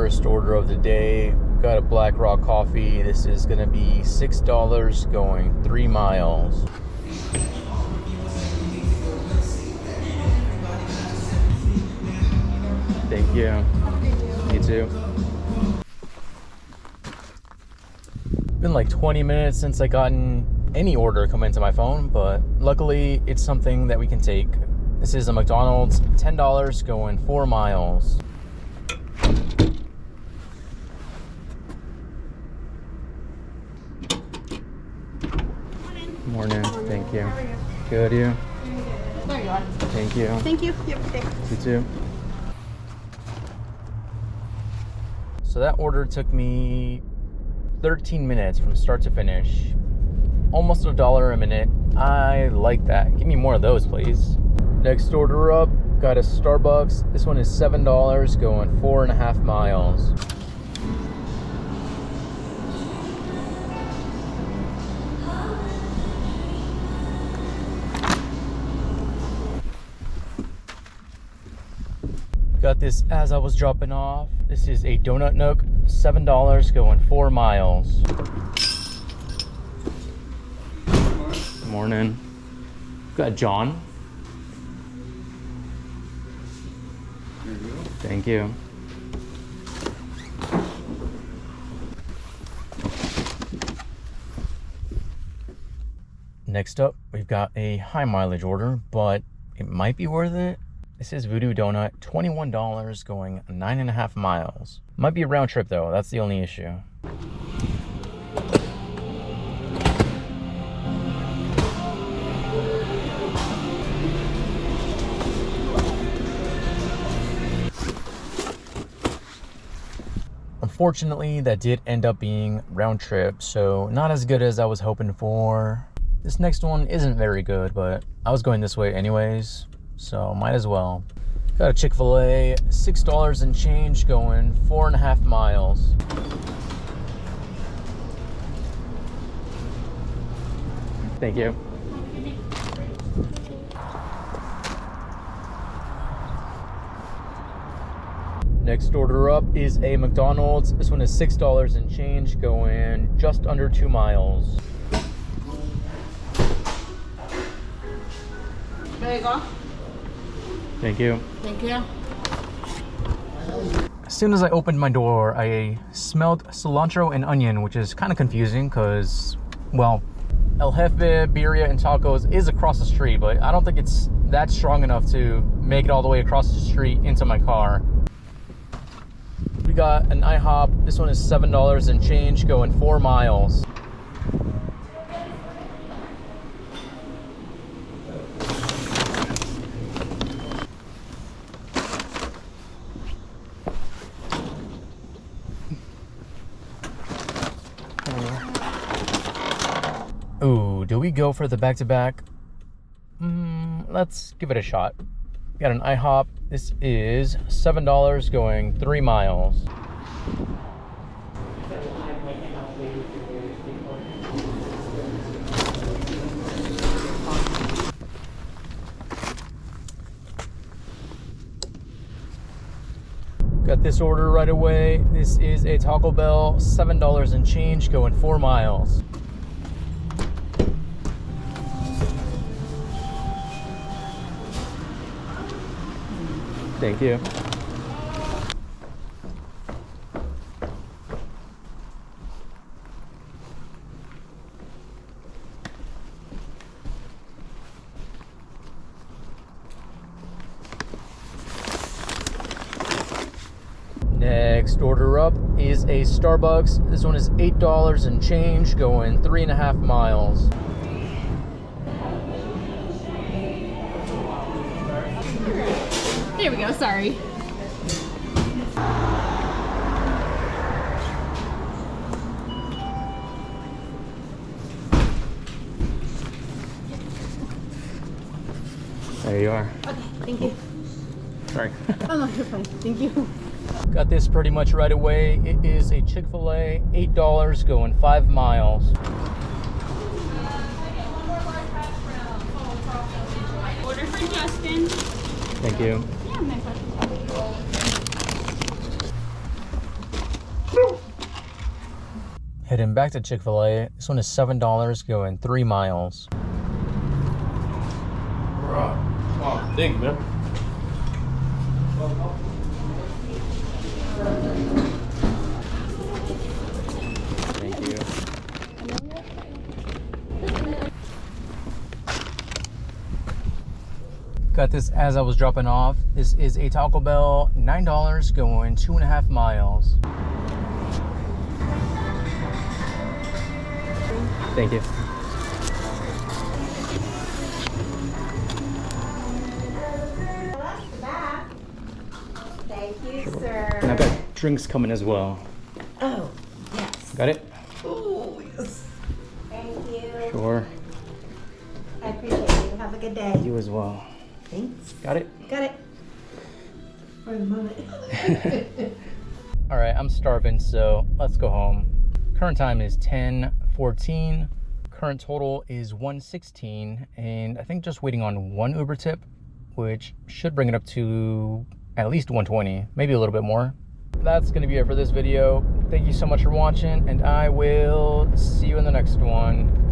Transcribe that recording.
first order of the day. Got a Black Rock coffee. This is gonna be $6 going 3 miles. Thank you. You too. Been like 20 minutes since I gotten any order come into my phone, but luckily it's something that we can take. This is a McDonald's, $10 going 4 miles. Morning. Thank you. How are you? Good, you? There you are. Thank you. Thank you. You have a good day. You too. So that order took me 13 minutes from start to finish. Almost $1 a minute. I like that. Give me more of those, please. Next order up, got a Starbucks. This one is $7 going 4.5 miles. Got this as I was dropping off. This is a Donut Nook, $7 going 4 miles. Good morning. Got John. There you go. Thank you. Next up, we've got a high mileage order, but it might be worth it. This is Voodoo Donut, $21 going 9.5 miles. Might be a round trip though, that's the only issue. Unfortunately, that did end up being round trip, so not as good as I was hoping for. This next one isn't very good, but I was going this way anyways, so might as well. Got a Chick-fil-A, $6 and change going 4.5 miles. Thank you. Next order up is a McDonald's. This one is $6 and change going just under 2 miles. There you go. Thank you. Thank you. As soon as I opened my door, I smelled cilantro and onion, which is kind of confusing because, well, El Jefe, Birria, and Tacos is across the street, but I don't think it's that strong enough to make it all the way across the street into my car. We got an IHOP. This one is $7 and change going 4 miles. Ooh, do we go for the back-to-back? Let's give it a shot. Got an IHOP. This is $7 going 3 miles. Got this order right away. This is a Taco Bell, $7 and change going 4 miles. Thank you. Next order up is a Starbucks. This one is $8 and change going 3.5 miles. There we go. Sorry. There you are. Okay. Thank you. Sorry. Oh no, you're fine. Thank you. Got this pretty much right away. It is a Chick-fil-A, $8 going 5 miles. Order for Justin. Thank you. Yeah, my question. Heading back to Chick-fil-A. This one is $7 going 3 miles. Oh, thank you, man. Thank you. Got this as I was dropping off. This is a Taco Bell, $9 going 2.5 miles. Thank you. Thank you, sir. And I've got drinks coming as well. Oh, yes. Got it? Oh, yes. Thank you. Sure. I appreciate you. Have a good day. You as well. Thanks. Got it? Got it. For a moment. All right, I'm starving, so let's go home. Current time is 10:14. Current total is 116, and I think just waiting on one Uber tip, which should bring it up to at least 120, maybe a little bit more. That's gonna be it for this video. Thank you so much for watching, and I will see you in the next one.